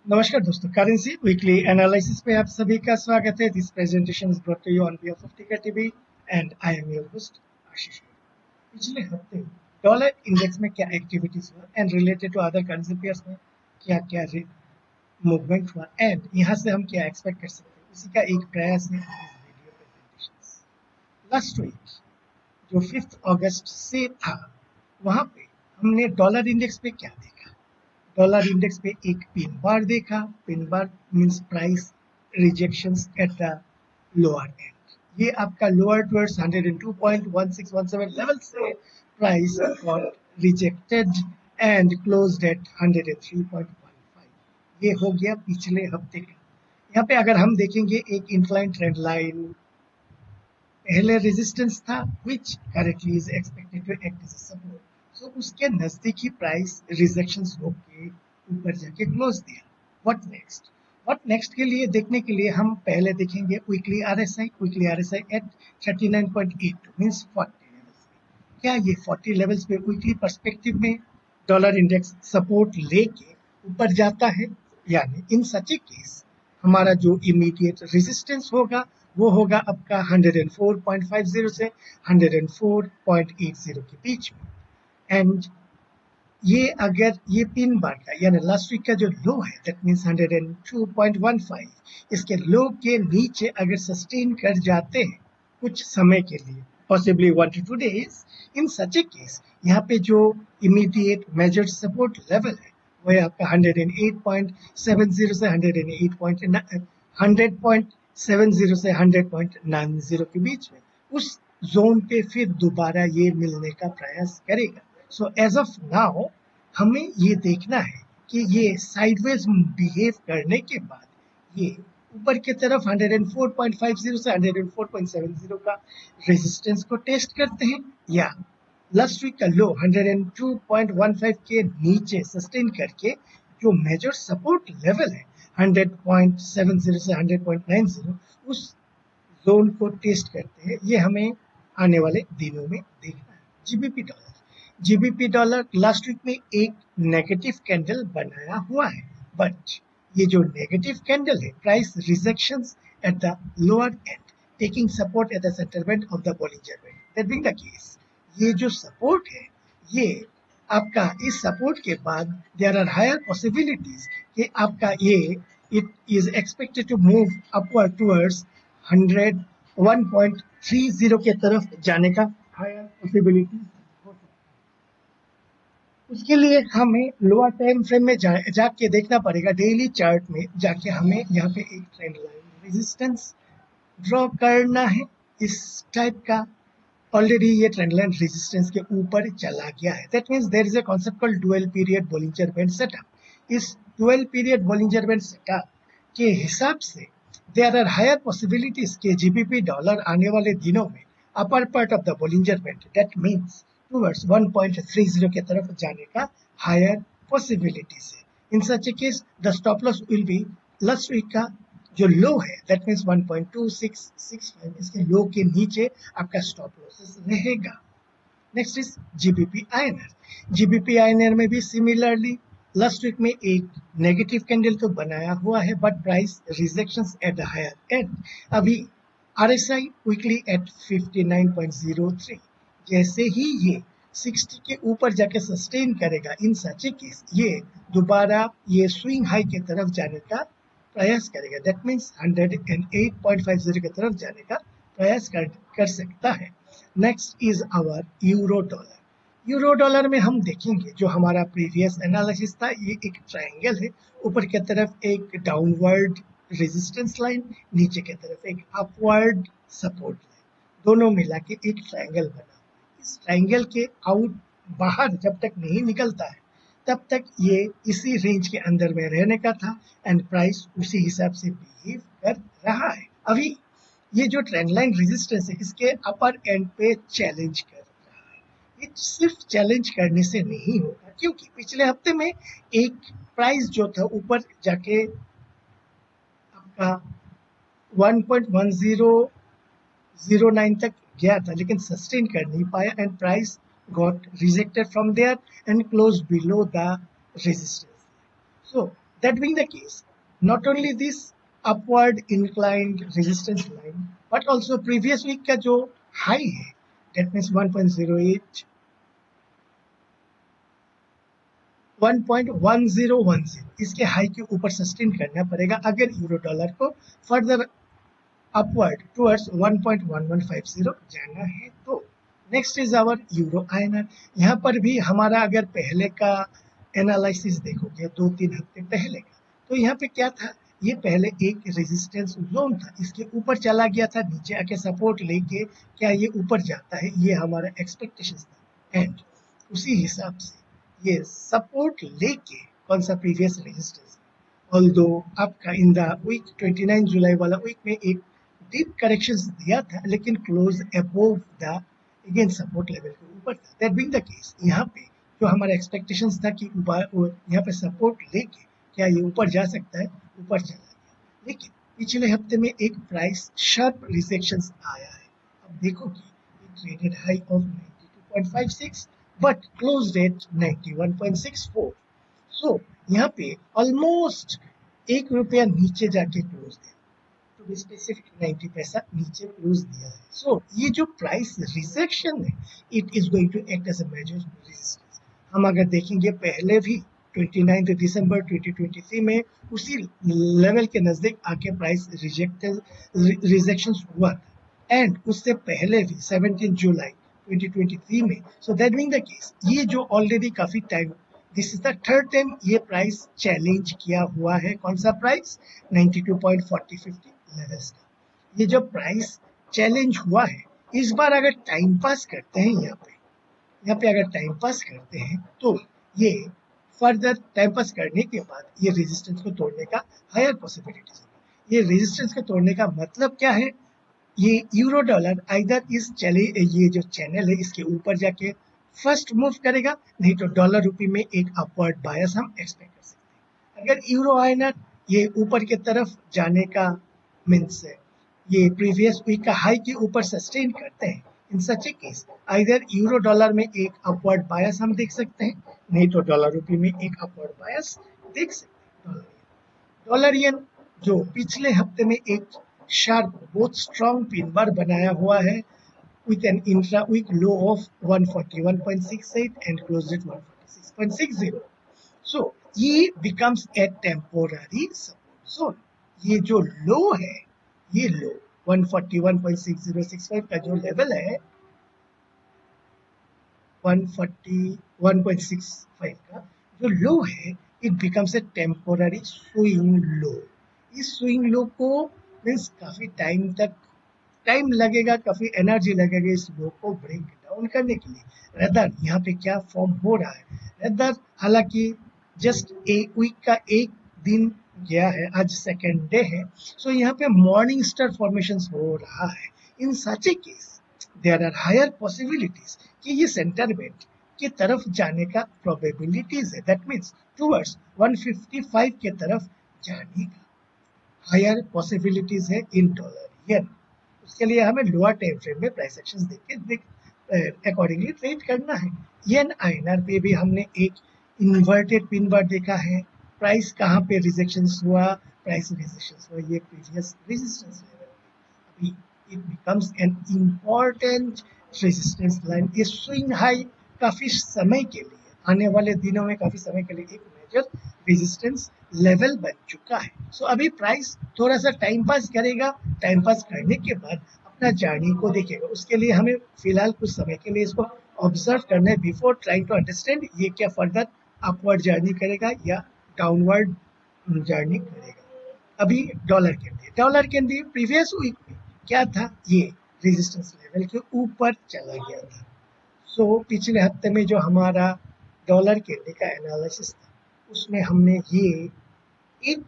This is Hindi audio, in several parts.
नमस्कार दोस्तों, करेंसी वीकली एनालिसिस पे आप सभी का स्वागत है। This presentation is brought to you on behalf of ticker TV and I am your host Ashish. पिछले हफ्ते डॉलर इंडेक्स में क्या एक्टिविटीज हुआ and related to other currency pairs में क्या क्या मूवमेंट हुआ एंड यहाँ से हम क्या एक्सपेक्ट कर सकते हैं, उसी का एक प्रयास है इस वीडियो प्रेजेंटेशन। लास्ट वीक जो 5 अगस्त से था, वहाँ पे हमने डॉलर इंडेक्स पे क्या देखा। डॉलर इंडेक्स पे एक पिन बार देखा। Pin bar means price rejections at the lower and. ये आपका लोअर टुवर्ड्स 102.1617 लेवल से price got rejected and closed eight 103.15। ये हो गया पिछले हफ्ते का। यहाँ पे अगर हम देखेंगे एक इंक्लाइन ट्रेंड लाइन पहले रेजिस्टेंस था which currently is expected to act as a support. So उसके नजदीक ही प्राइस रिजेक्शंस होके ऊपर जाके क्लोज दिया। व्हाट नेक्स्ट के लिए देखने के लिए हम पहले देखेंगे weekly RSI at 39.82 means 40 levels पे। क्या ये 40 लेवल्स पे वीकली पर्सपेक्टिव में डॉलर इंडेक्स सपोर्ट लेके ऊपर जाता है? यानी इन सच ए केस हमारा जो इमीडिएट रेजिस्टेंस होगा वो होगा आपका 104.50 से 104.80 के बीच में। एंड ये अगर ये पिन बार का यानी लास्ट वीक का जो लो है दैट मींस 102.15, इसके लो के नीचे अगर सस्टेन कर जाते हैं कुछ समय के लिए, possibly 1 to 2 days, in such a case यहाँ पे जो इमीडिएट मेजर्ड सपोर्ट लेवल है वो है आपका 108.70 से 100.70 से 100.90 के बीच में। उस जोन पे फिर दोबारा ये मिलने का प्रयास करेगा। सो एज ऑफ नाउ हमें ये देखना है कि ये साइडवेज बिहेव करने के बाद ये ऊपर की तरफ 104.50 से 104.70 का रेजिस्टेंस को टेस्ट करते हैं, या लास्ट वीक का लो 102.15 के नीचे सस्टेन करके जो मेजर सपोर्ट लेवल है 100.70 से 100.90 उस जोन को टेस्ट करते हैं। ये हमें आने वाले दिनों में देखना है। जीबीपी डॉलर लास्ट वीक में एक नेगेटिव कैंडल बनाया हुआ है, बट ये जो नेगेटिव कैंडल है price rejections at the lower and taking support at the settlement of the Bollinger band. That being the case, ये जो सपोर्ट है ये आपका इस सपोर्ट के बाद देयर आर हायर पॉसिबिलिटीज कि आपका ये it is expected to move upward towards 101.30 के तरफ जाने का हायर पॉसिबिलिटी हो सकता है। उसके लिए हमें लोअर टाइम फ्रेम में जाके देखना पड़ेगा। डेली चार्ट में जाके हमें यहाँ पे एक ट्रेंड लाइन रेजिस्टेंस ड्रॉ करना है इस टाइप का। ऑलरेडी ये ट्रेंड लाइन रेजिस्टेंस के ऊपर चला गया है। That means there is a concept called dual period Bollinger band setup. इस dual period Bollinger band setup के हिसाब से देयर आर हायर पॉसिबिलिटीज के जीबीपी डॉलर आने वाले दिनों में upper part of the Bollinger band that means towards 1.30 के तरफ जाने का हायर पॉसिबिलिटीज है। In such a case the stop loss will be last week का जो लो है दैट मींस 1.2665, इसके लो के नीचे आपका स्टॉप लॉसेस रहेगा। नेक्स्ट इज जीबीपी आईएनआर में भी सिमिलरली लास्ट वीक में एक नेगेटिव कैंडल तो बनाया हुआ है, but price rejections at the higher end. अभी आरएसआई वीकली एट 59.03, जैसे ही ये 60 के ऊपर जाके सस्टेन करेगा इन सच ए केस ये दोबारा ये स्विंग हाई की तरफ जाने का प्रयास करेगा। दैट मींस 108.50 की तरफ जाने का प्रयास कर सकता है। Next is our euro dollar में हम देखेंगे जो हमारा प्रीवियस एनालिसिस था, ये एक ट्रायंगल है। ऊपर की तरफ एक डाउनवर्ड रेजिस्टेंस लाइन, नीचे की तरफ एक अपवर्ड सपोर्ट लाइन, दोनों मिला के एक ट्रायंगल बना। इस ट्रायंगल के आउट बाहर जब तक नहीं निकलता है तब तक ये इसी रेंज के अंदर में रहने का था एंड प्राइस उसी हिसाब से बिहेव कर रहा है। अभी ये जो ट्रेंड लाइन रेजिस्टेंस है इसके अपर एंड पे चैलेंज कर रहा है। ये सिर्फ चैलेंज करने से नहीं होगा, क्योंकि पिछले हफ्ते में एक प्राइस जो था ऊपर जाके आपका 1.1009 तक गया था, लेकिन सस्टेन कर नहीं पाया and price got rejected from there and closed below the resistance. So That being the case, not only this upward inclined resistance line but also previous week का जो high है, that means 1.08 1.1010 इसके हाई के ऊपर सस्टेन करना पड़ेगा अगर यूरो डॉलर को फर्दर अपवर्ड टुवर्ड्स 1.1150 जाना है तो। Next is our euro INR. यहाँ पर भी हमारा अगर पहले का एनालिसिस देखोगे 2-3 हफ्ते पहले का, तो यहाँ पे क्या था, ये पहले एक रेजिस्टेंस जोन था, इसके ऊपर चला गया था, नीचे आके सपोर्ट लेके क्या ये ऊपर जाता है, ये हमारा एक्सपेक्टेशन था। एंड उसी हिसाब से ये सपोर्ट लेके कौन सा प्रीवियस रेजिस्टेंस, ऑल्दो आपका इन द वीक 29 जुलाई वाला वीक में एक डीप करेक्शंस दिया था लेकिन close above the again support level के ऊपर था। दैट बीइंग द केस, यहाँ पे जो हमारा एक्सपेक्टेशंस था कि यहाँ पे सपोर्ट लेके क्या ये ऊपर जा सकता है, ऊपर चला गया, लेकिन पिछले हफ्ते में एक प्राइस शार्प रिजेक्शंस आया है। अब देखो कि traded high of 92.56 but closed eight 91.64। सो यहाँ पे ऑलमोस्ट ₹1 नीचे जाके क्लोज दिया, टू बी स्पेसिफिक 90 पैसा नीचे क्लोज दिया है। सो ये जो प्राइस रिजेक्शन है, it is going to act as a major resistance. हम अगर देखेंगे पहले भी 29 दिसंबर 2023 में उसी लेवल के नजदीक आके प्राइस रिजेक्शन हुआ था, एंड उससे पहले भी 17 जुलाई 2023 में। So that mean the case, ये जो ऑलरेडी काफी time, this is the third time ये प्राइस चैलेंज किया हुआ है। कौन सा प्राइस, 92.4050 लेवल्स का। ये जो प्राइस चैलेंज हुआ है, इस बार अगर टाइम पास करते हैं यहाँ पे अगर टाइम पास करते हैं तो ये फर्दर टाइम पास करने के बाद ये रेजिस्टेंस को तोड़ने का हायर पॉसिबिलिटीज होगा। ये रेजिस्टेंस को तोड़ने का मतलब क्या है, ये यूरो डॉलर आइदर इस ये जो चैनल है इसके ऊपर जाके फर्स्ट मूव करेगा, नहीं तो डॉलर रूपी में एक अपवर्ड बायस हम एक्सपेक्ट कर सकते हैं। अगर यूरो आईएनआर ये ऊपर की तरफ जाने का मीन्स ये प्रीवियस वीक का हाई के ऊपर सस्टेन करते हैं, इन such a case either euro dollar में एक अपवर्ड बायस हम देख सकते हैं, नहीं तो डॉलर रूपी में एक अपवर्ड बायस देख सकते हैं। डॉलर येन जो पिछले हफ्ते में एक शार्प बहुत स्ट्रॉन्ग पिन बार बनाया हुआ है with an intra-week low of 141.68 and closed at 146.60. So, ये becomes a temporary support zone. ये जो लो है, ये लो 141.6065 का जो लेवल है, 141.65 का जो लो है, it becomes a temporary swing low. इस swing low को मीन्स काफी टाइम तक टाइम लगेगा, काफी एनर्जी लगेगा इस लो को ब्रेक डाउन करने के लिए। रदर यहाँ पे क्या फॉर्म हो रहा है, रदर हालांकि जस्ट एक वीक का एक दिन गया है, आज सेकेंड डे है, सो यहाँ पे मॉर्निंग स्टार फॉर्मेशन हो रहा है। In such a case there are higher possibilities कि ये सेंटरमेंट की तरफ जाने का प्रोबेबिलिटीज है, दैट मीन्स टुवर्ड्स 155 के तरफ जाने का हायर पॉसिबिलिटीज है इन डॉलर येन। उसके लिए हमें लोअर टाइम फ्रेम में प्राइस एक्शंस देख अकॉर्डिंगली ट्रेड करना है। येन आईएनआर पे भी हमने एक इन्वर्टेड पिन बार देखा है, प्राइस कहाँ पे रिजेक्शंस हुआ, प्राइस रिजेक्शंस हुआ ये प्रीवियस रेजिस्टेंस लेवल पे। अभी it becomes an important resistance line. ये स्विंग हाई काफी समय के लिए, आने वाले दिनों में काफी समय के लिए एक मेजर रेजिस्टेंस लेवल बन चुका है। सो अभी प्राइस थोड़ा सा टाइम पास करेगा, टाइम पास करने के बाद अपना जर्नी को देखेगा। उसके लिए हमें फिलहाल कुछ समय के लिए इसको ऑब्जर्व करना है बिफोर ट्राइंग टू अंडरस्टैंड ये क्या फर्दर अपवर्ड जर्नी करेगा या डाउनवर्ड जर्नी करेगा। अभी डॉलर कैन डी प्रीवियस वीक में क्या था, ये रेजिस्टेंस लेवल के ऊपर चला गया था। सो पिछले हफ्ते में जो हमारा डॉलर कैंडी का एनालिसिस था उसमें हमने ये एक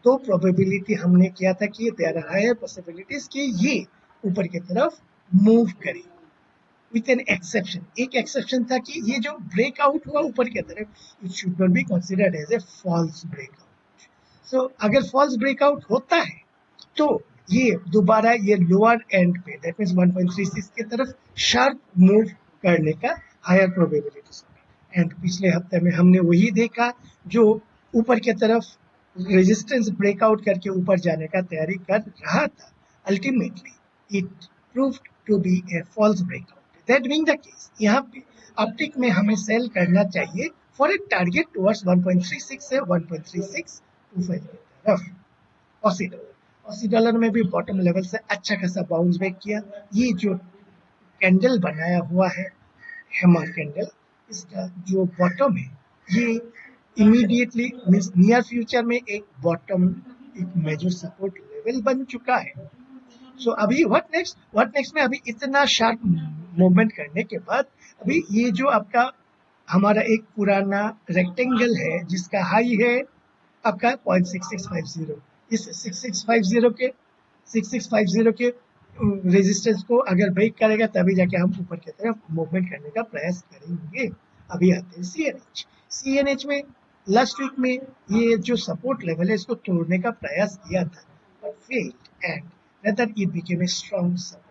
दो प्रोबेबिलिटी हमने किया था कि देयर आर हायर पॉसिबिलिटीज कि ये ऊपर की तरफ मूव करे, विथ एन एक्सेप्शन। एक एक्सेप्शन था कि ये जो ब्रेकआउट हुआ ऊपर की तरफ, it should not be considered as a false breakout. So अगर फॉल्स ब्रेकआउट होता है तो ये दोबारा ये लोअर एंड पे दैट मींस 1.36 की तरफ शार्प मूव करने का हायर प्रोबेबिलिटीज। एंड पिछले हफ्ते में हमने वही देखा, जो ऊपर की तरफ रेजिस्टेंस ब्रेकआउट करके ऊपर जाने का तैयारी कर रहा था, ultimately it proved to be a false breakout. That being the case, यहाँ पे ऑप्टिक में हमें सेल करना चाहिए फॉर ए टारगेट टुवर्ड्स 1.36 से 1.3625 की तरफ। ऑसी डॉलर, ऑसी डॉलर में भी बॉटम लेवल से अच्छा खासा बाउंस बैक किया। ये जो कैंडल बनाया हुआ है हैमर कैंडल, इसका जो बॉटम है ये इमीडिएटली मींस नियर फ्यूचर में एक बॉटम, एक मेजर सपोर्ट लेवल बन चुका है। सो अभी व्हाट नेक्स्ट में अभी इतना शार्प मूवमेंट करने के बाद अभी ये जो आपका हमारा एक पुराना रेक्टेंगल है जिसका हाई है आपका 0.6650, इस 6650 के रेजिस्टेंस को अगर ब्रेक करेगा तभी जाके हम ऊपर की तरफ मूवमेंट करने का प्रयास करेंगे। अभी आते हैं सीएनएच में लास्ट वीक में ये जो सपोर्ट लेवल है इसको तोड़ने का प्रयास किया था but failed and rather it became a strong support।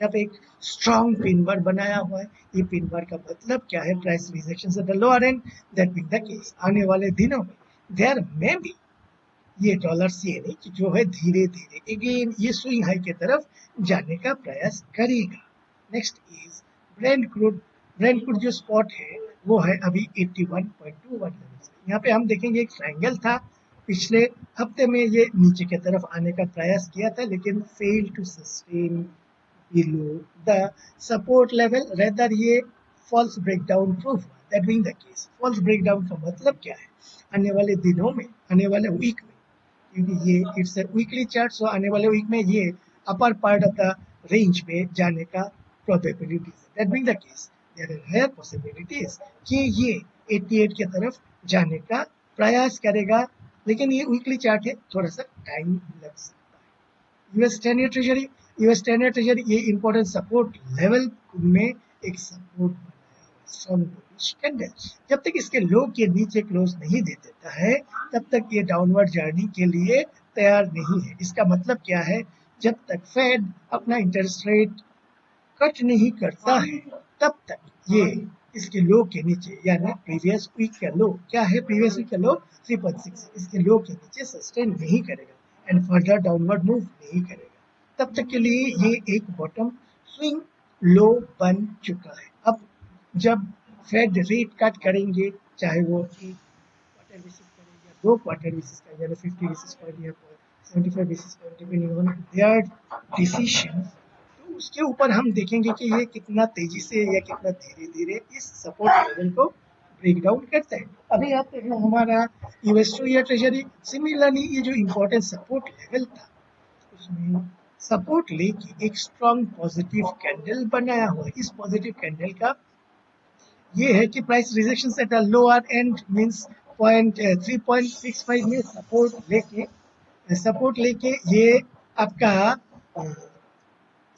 यहाँ पे एक स्ट्रॉन्ग पिन बार बनाया हुआ है। ये पिन बार का मतलब क्या है? Price rejection at the lower and, that being the case आने वाले दिनों में देयर मे बी ये डॉलर सीएनएच जो है धीरे धीरे अगेन ये स्विंग हाई की तरफ जाने का प्रयास करेगा। Next is Brent crude. Brent crude जो स्पॉट है वो है अभी 81.21 लेवल। यहाँ पे हम देखेंगे एक ट्रायंगल था, पिछले हफ्ते में ये नीचे की तरफ आने का प्रयास किया था लेकिन fail to sustain below the support level, rather ये फॉल्स ब्रेकडाउन प्रूफ हुआ। That being the case, false breakdown का मतलब क्या है? आने वाले दिनों में, आने वाले वीक में, क्योंकि ये it's a weekly chart, so आने वाले वीक में ये upper part of the range पे जाने का प्रोबेबिलिटी है। That being the case there are higher possibilities कि ये 88 की तरफ जाने का प्रयास करेगा, लेकिन ये वीकली चार्ट है, थोड़ा सा टाइम लग सकता है। यूएस 10 ईयर ट्रेजरी ये इंपॉर्टेंट सपोर्ट लेवल में एक सपोर्ट कैंडल, जब तक इसके लो के नीचे क्लोज नहीं दे देता है तब तक ये डाउनवर्ड जर्नी के लिए तैयार नहीं है। इसका मतलब क्या है? जब तक फेड अपना इंटरेस्ट रेट कट नहीं करता है तब तक ये इसके लो के नीचे, यानी प्रीवियस वीक का लो क्या है? प्रीवियस वीक का लो 3.6, इसके लो के नीचे सस्टेन नहीं करेगा एंड फर्दर डाउनवर्ड मूव नहीं करेगा। तब तक के लिए ये एक बॉटम स्विंग लो बन चुका है। अब जब फेड रेट कट करेंगे, चाहे वो एक क्वार्टर बेसिस करें या 2 क्वार्टर बेसिस करें, यानी 50 बेसिस पॉइंट या 75 basis point, depending on their decision, तो उसके ऊपर हम देखेंगे कि ये कितना तेजी से या कितना धीरे धीरे इस सपोर्ट लेवल को ब्रेक डाउन करता है। अभी आते हैं हमारा यूएस 2 ईयर ट्रेजरी। सिमिलरली ये जो इम्पोर्टेंट सपोर्ट लेवल था उसमें सपोर्ट लेके एक स्ट्रॉन्ग पॉजिटिव कैंडल बनाया हुआ है। इस पॉजिटिव कैंडल का ये है कि price rejection at a lower and means 3.65 में सपोर्ट लेके ये आपका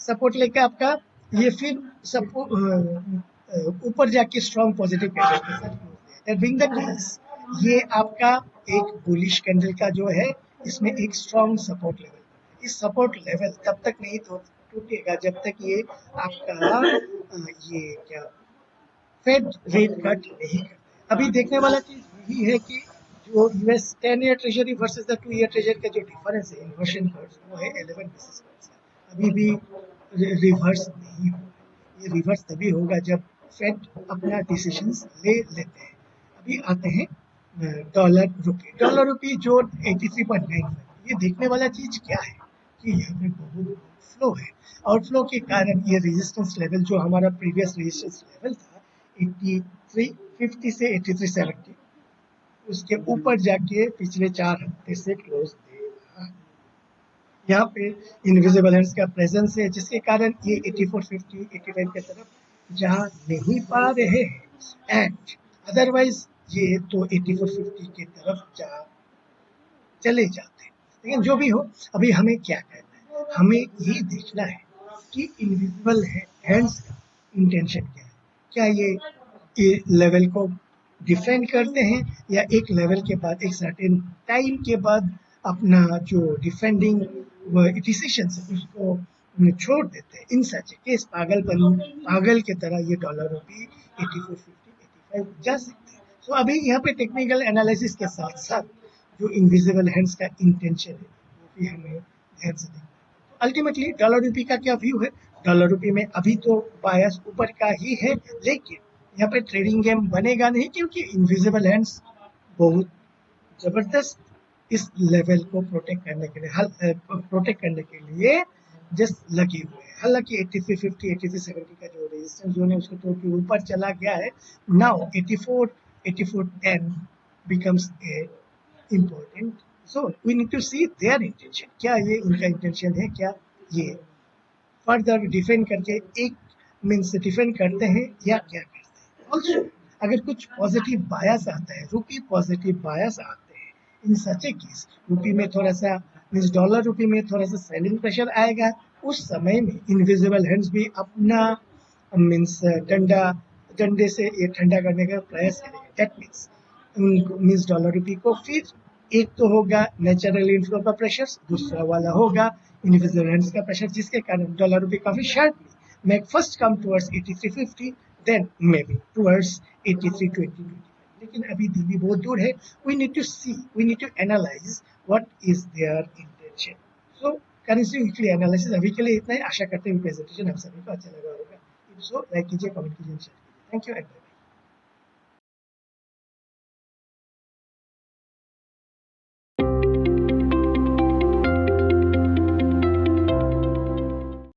सपोर्ट लेके आपका ये फिर ऊपर जाके स्ट्रॉन्ग पॉजिटिव कैंडल, ये आपका एक बुलिश कैंडल का जो है इसमें एक स्ट्रॉन्ग सपोर्ट लेवल। इस सपोर्ट लेवल तब तक नहीं टूटेगा जब तक ये आपका ये क्या फेड रेट कट नहीं करते। अभी देखने वाला चीज यही है कि जो US 10 year treasury versus the 2 year treasury का जो डिफरेंस है इन्वर्शन कर्व, वो है 11 बेसिस पॉइंट्स का। अभी भी रिवर्स नहीं होगा। ये रिवर्स तभी होगा जब फेड अपना डिसीजंस ले लेते हैं। अभी आते हैं डॉलर रुपी जो 83.95, ये देखने वाला चीज क्या है कि यहाँ पे बहुत फ्लो है। आउटफ्लो के कारण ये रेजिस्टेंस लेवल जो हमारा प्रीवियस रेजिस्टेंस लेवल था 8350 से 8370, उसके ऊपर जाके पिछले 4 हफ्ते से क्लोज दे रहा है। यहाँ पे इनविजिबल हैंड्स का प्रेजेंस है जिसके कारण ये 8450 85 की तरफ जा नहीं पा रहे हैं एंड अदरवाइज ये तो 8450 की तरफ चले जाते हैं। लेकिन जो भी हो, अभी हमें क्या करना है? हमें ये देखना है कि इनविजिबल हैंड्स का इंटेंशन क्या है। क्या ये लेवल को डिफेंड करते हैं या एक लेवल के बाद, एक सर्टेन टाइम के बाद अपना जो डिफेंडिंग डिसीजन है उसको छोड़ देते हैं। इन सच केस पागल की तरह ये डॉलर रुपी 8450 85 जा सकते हैं। सो अभी यहाँ पे टेक्निकल एनालिसिस के साथ साथ जो इनविजिबल हैंड्स का इंटेंशन है वो भी हमें ध्यान से देखना है। अल्टीमेटली डॉलर रुपी का क्या व्यू है? डॉलर रुपी में अभी तो बायस ऊपर का ही है, लेकिन यहाँ पे ट्रेडिंग गेम बनेगा नहीं, क्योंकि इनविजिबल हैंड्स बहुत जबरदस्त इस लेवल को प्रोटेक्ट करने के लिए जस्ट लगे हुए हैं। हालांकि 8350 8370 का जो रेजिस्टेंस जोन है उसको तोड़ के ऊपर चला गया है। Now 8410 becomes a important zone. We need to see their intention. क्या ये उनका इंटेंशन है? क्या ये फर्दर डिफेंड करके एक मीन्स डिफेंड करते हैं या क्या करते हैं? ऑल्सो अगर कुछ पॉजिटिव बायस आता है, रुपी पॉजिटिव बायस आते हैं, इन सच ए केस रुपी में थोड़ा सा मीन्स डॉलर रुपी में थोड़ा सा सेलिंग प्रेशर आएगा। उस समय में इनविजिबल हैंड्स भी अपना मीन्स डंडे से ये ठंडा करने का प्रयास करेगा। दैट मीन्स डॉलर रुपी को फिर एक तो होगा नेचुरल इन्फ्लो का प्रेशर, दूसरा वाला होगा इनविजिबल हैंड्स का प्रेशर, जिसके कारण डॉलर रुपी काफी sharply may first come towards 8350, then maybe towards 8320. लेकिन अभी दिल्ली बहुत दूर है। We need to see, we need to analyze what is their intention. So currency weekly analysis अभी के लिए इतना ही। आशा करते हैं प्रेजेंटेशन आप सभी को अच्छा लगा होगा। इफ सो लाइक कीजिए, कमेंट कीजिए, शेयर कीजिए। Thank you.